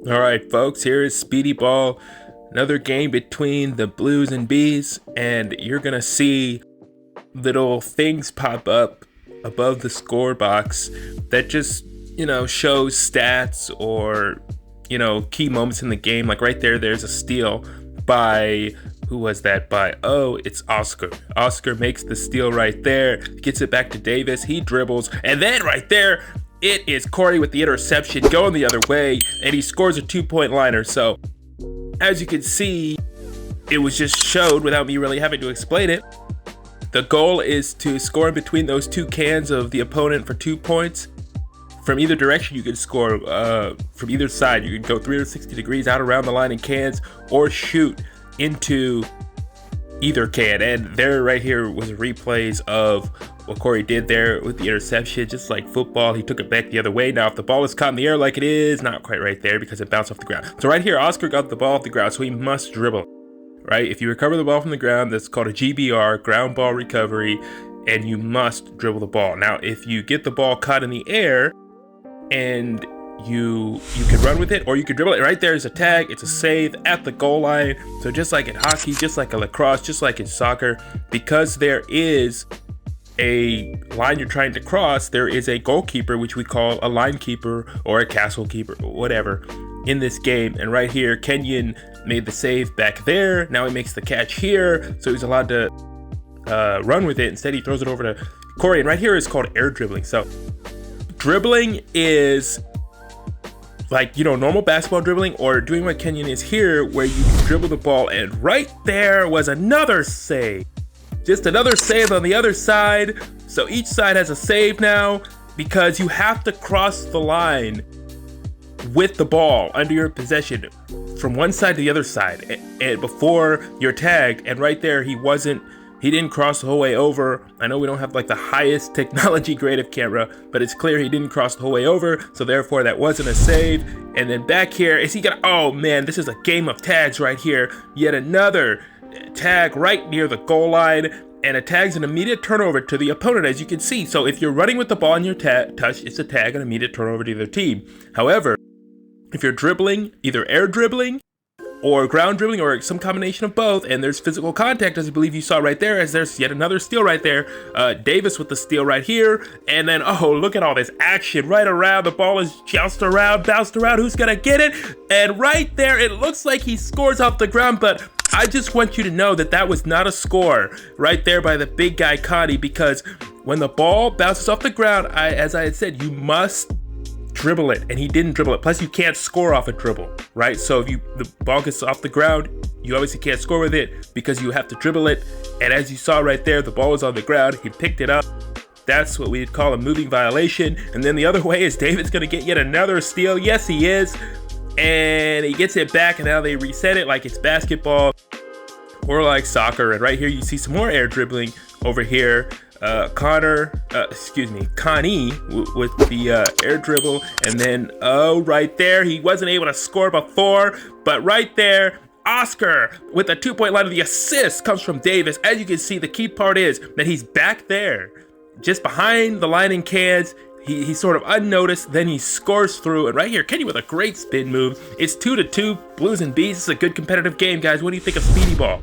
All right, folks, here is Speediball, another game between the Blues and Bees, and you're gonna see little things pop up above the score box that just, shows stats or, key moments in the game. Like right there, there's a steal by, who was that by? Oh, it's Oscar. Oscar makes the steal right there, gets it back to Davis, he dribbles, and then right there, it is Corey with the interception going the other way, and he scores a 2-point liner. So, as you can see, it was just showed without me really having to explain it. The goal is to score in between those two cans of the opponent for 2 points. From either direction, you can score from either side. You can go 360 degrees out around the line in cans or shoot into either can. And there right here was replays of what Corey did there with the interception. Just like football, he took it back the other way. Now if the ball is caught in the air like it is, not quite right there because it bounced off the ground. So right here, Oscar got the ball off the ground, so he must dribble, right? If you recover the ball from the ground, that's called a GBR, ground ball recovery, and you must dribble the ball. Now if you get the ball caught in the air and you can run with it or you can dribble it, right there is a tag. It's a save at the goal line. So just like in hockey, just like in lacrosse, just like in soccer, because there is a line you're trying to cross, there is a goalkeeper, which we call a line keeper or a castle keeper, whatever, in this game. And right here, Kenyon made the save back there. Now he makes the catch here, so he's allowed to run with it. Instead, he throws it over to Corey. And right here is called air dribbling. So dribbling is like, normal basketball dribbling, or doing what Kenyon is here, where you dribble the ball. And right there was another save. Just another save on the other side. So each side has a save now because you have to cross the line with the ball under your possession from one side to the other side and before you're tagged. And right there, he didn't cross the whole way over. I know we don't have like the highest technology grade of camera, but it's clear he didn't cross the whole way over. So therefore that wasn't a save. And then back here, is he gonna, oh man, this is a game of tags right here. Yet another tag right near the goal line, and a tag's an immediate turnover to the opponent, as you can see. So if you're running with the ball in your touch, it's a tag, an immediate turnover to the team. However, if you're dribbling, either air dribbling or ground dribbling or some combination of both, and there's physical contact, as I believe you saw right there, as there's yet another steal right there. Davis with the steal right here, and then, oh, look at all this action right around. The ball is bounced around. Who's gonna get it? And right there, it looks like he scores off the ground, but I just want you to know that that was not a score right there by the big guy, Connie, because when the ball bounces off the ground, as I had said, you must dribble it, and he didn't dribble it. Plus, you can't score off a dribble, right? So if the ball gets off the ground, you obviously can't score with it because you have to dribble it. And as you saw right there, the ball was on the ground. He picked it up. That's what we'd call a moving violation. And then the other way is David's going to get yet another steal. Yes, he is. And he gets it back, and now they reset it like it's basketball or like soccer. And right here, you see some more air dribbling over here. Connie with the air dribble, and then right there, he wasn't able to score before, but right there, Oscar with a 2-point line of the assist comes from Davis. As you can see, the key part is that he's back there, just behind the line in cans. He's sort of unnoticed, then he scores through, and right here, Kenny with a great spin move. It's 2-2, Blues and Bees. It's a good competitive game, guys. What do you think of Speediball?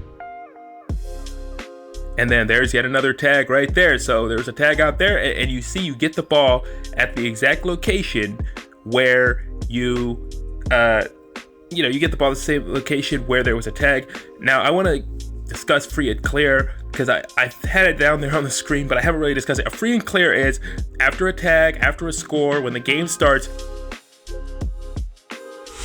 And then there's yet another tag right there. So there's a tag out there, and you see you get the ball at the exact location where you get the ball at the same location where there was a tag. Now I want to discuss free and clear because I had it down there on the screen, but I haven't really discussed it. A free and clear is after a tag, after a score, when the game starts,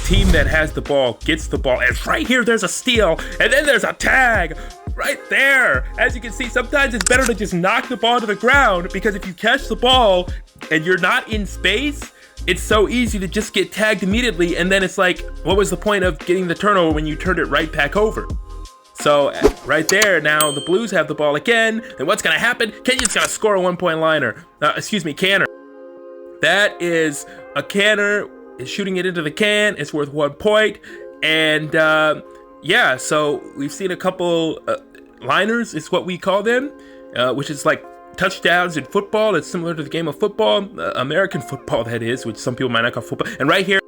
team that has the ball gets the ball, and right here there's a steal, and then there's a tag right there. As you can see, sometimes it's better to just knock the ball to the ground, because if you catch the ball and you're not in space, it's so easy to just get tagged immediately, and then it's like, what was the point of getting the turnover when you turned it right back over? So right there, now the Blues have the ball again, and what's gonna happen? Kenyon's gonna score a 1-point liner. Canner. That is a canner, is shooting it into the can. It's worth 1 point, and so we've seen a couple liners, is what we call them, which is like touchdowns in football. It's similar to the game of football, American football that is, which some people might not call football. And right here,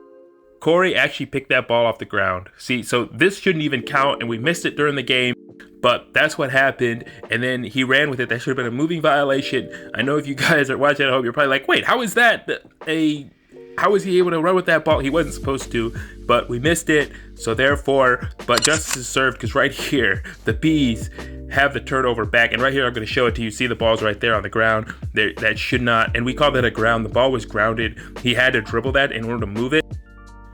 Corey actually picked that ball off the ground. See, so this shouldn't even count, and we missed it during the game, but that's what happened, and then he ran with it. That should have been a moving violation. I know if you guys are watching at home, you're probably like, wait, how is that how was he able to run with that ball? He wasn't supposed to, but we missed it, so therefore, but justice is served, because right here, the Bees have the turnover back, and right here, I'm going to show it to you. See, the ball's right there on the ground. That should not, and we call that a ground. The ball was grounded. He had to dribble that in order to move it,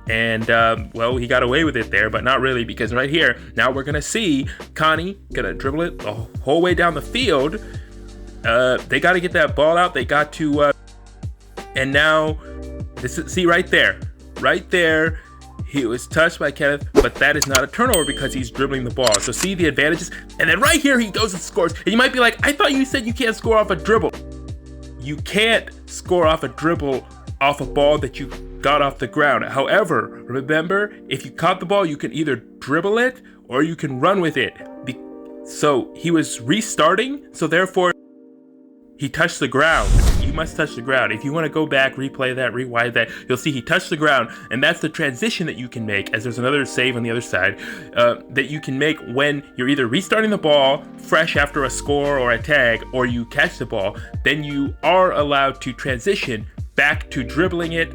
and well, he got away with it there, but not really, because right here, now we're going to see Connie going to dribble it the whole way down the field. They got to get that ball out. They got to, and now, see right there, he was touched by Kenneth, but that is not a turnover because he's dribbling the ball. So see the advantages? And then right here, he goes and scores. And you might be like, I thought you said you can't score off a dribble. You can't score off a dribble off a ball that you got off the ground. However, remember, if you caught the ball, you can either dribble it or you can run with it. So he was restarting, so therefore, he touched the ground. You must touch the ground. If you want to go back, replay that, rewind that, you'll see he touched the ground, and that's the transition that you can make, as there's another save on the other side, that you can make when you're either restarting the ball fresh after a score or a tag, or you catch the ball. Then you are allowed to transition back to dribbling it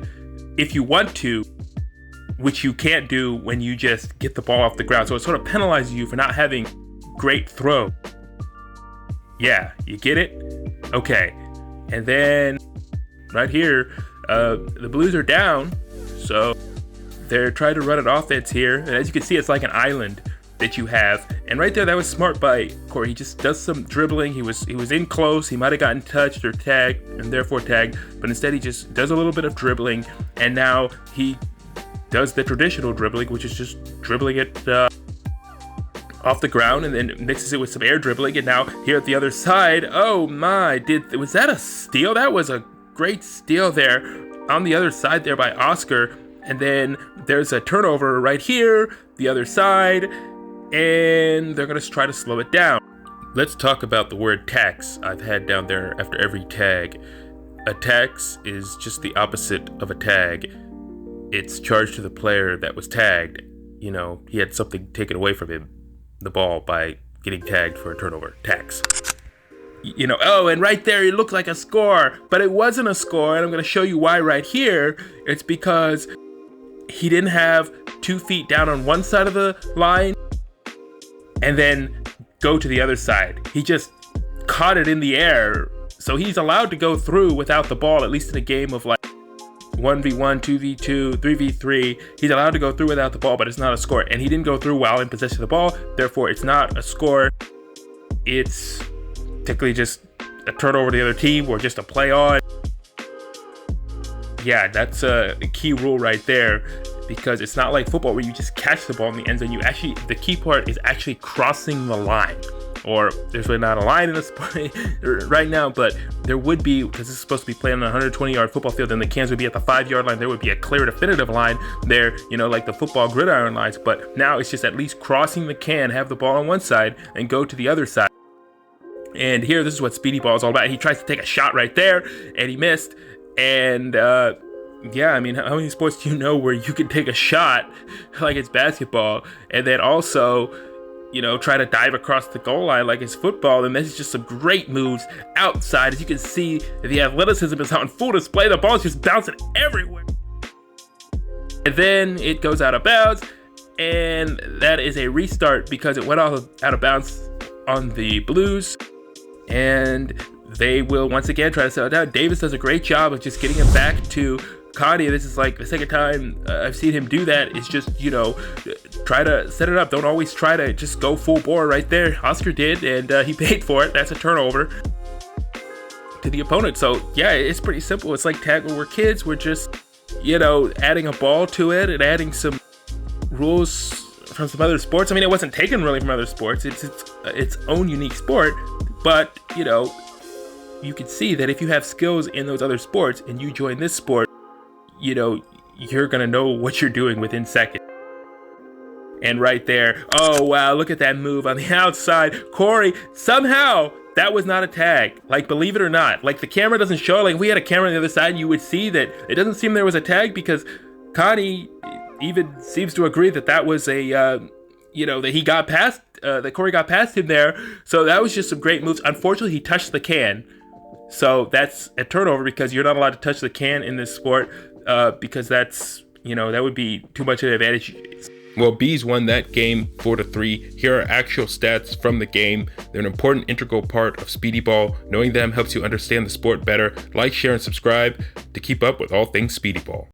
if you want to, which you can't do when you just get the ball off the ground. So it sort of penalizes you for not having great throw. Yeah, you get it? Okay, and then right here, the Blues are down, so they're trying to run an offense here, and as you can see, it's like an island that you have, and right there, that was smart by Corey. He just does some dribbling. He was in close. He might have gotten touched or tagged, and therefore tagged, but instead he just does a little bit of dribbling, and now he does the traditional dribbling, which is just dribbling it off the ground, and then mixes it with some air dribbling. And now here at the other side, oh my, was that a steal? That was a great steal there on the other side there by Oscar. And then there's a turnover right here, the other side, and they're gonna try to slow it down. Let's talk about the word tax I've had down there after every tag. A tax is just the opposite of a tag. It's charged to the player that was tagged. You know, he had something taken away from him, the ball, by getting tagged for a turnover. Tax. You know, oh, and right there, it looked like a score, but it wasn't a score, and I'm going to show you why right here. It's because he didn't have 2 feet down on one side of the line and then go to the other side. He just caught it in the air, so he's allowed to go through without the ball, at least in a game of like 1v1, 2v2, 3v3. He's allowed to go through without the ball, but it's not a score. And he didn't go through while in possession of the ball, therefore it's not a score. It's technically just a turnover to the other team or just a play on. Yeah, that's a key rule right there, because it's not like football where you just catch the ball in the end zone. You actually, the key part is actually crossing the line. Or there's really not a line in the sport right now, but there would be, because this is supposed to be played on a 120-yard football field, and the cans would be at the 5-yard line. There would be a clear definitive line there, you know, like the football gridiron lines. But now it's just at least crossing the can, have the ball on one side, and go to the other side. And here, this is what Speediball is all about. He tries to take a shot right there, and he missed. And yeah, I mean, how many sports do you know where you can take a shot like it's basketball, and then also, you know, try to dive across the goal line like it's football? And there's just some great moves outside. As you can see, the athleticism is on full display. The ball's just bouncing everywhere. And then it goes out of bounds, and that is a restart because it went out of bounds on the Blues, and they will once again try to settle down. Davis does a great job of just getting him back to Connie. This is like the second time I've seen him do that. It's just, you know, try to set it up. Don't always try to just go full bore right there. Oscar did, and he paid for it. That's a turnover to the opponent. So yeah, it's pretty simple. It's like tag when we're kids. We're just, you know, adding a ball to it and adding some rules from some other sports. I mean, it wasn't taken really from other sports. It's its own unique sport, but you know, you can see that if you have skills in those other sports and you join this sport, you know, you're gonna know what you're doing within seconds. And right there, oh wow, look at that move on the outside. Corey, somehow that was not a tag. Like, believe it or not, like the camera doesn't show it. Like if we had a camera on the other side, you would see that it doesn't seem there was a tag because Connie even seems to agree that that was that he got past, that Corey got past him there. So that was just some great moves. Unfortunately, he touched the can. So that's a turnover because you're not allowed to touch the can in this sport because that's, that would be too much of an advantage. Well, Bees won that game 4-3. Here are actual stats from the game. They're an important integral part of Speediball. Knowing them helps you understand the sport better. Like, share, and subscribe to keep up with all things Speediball.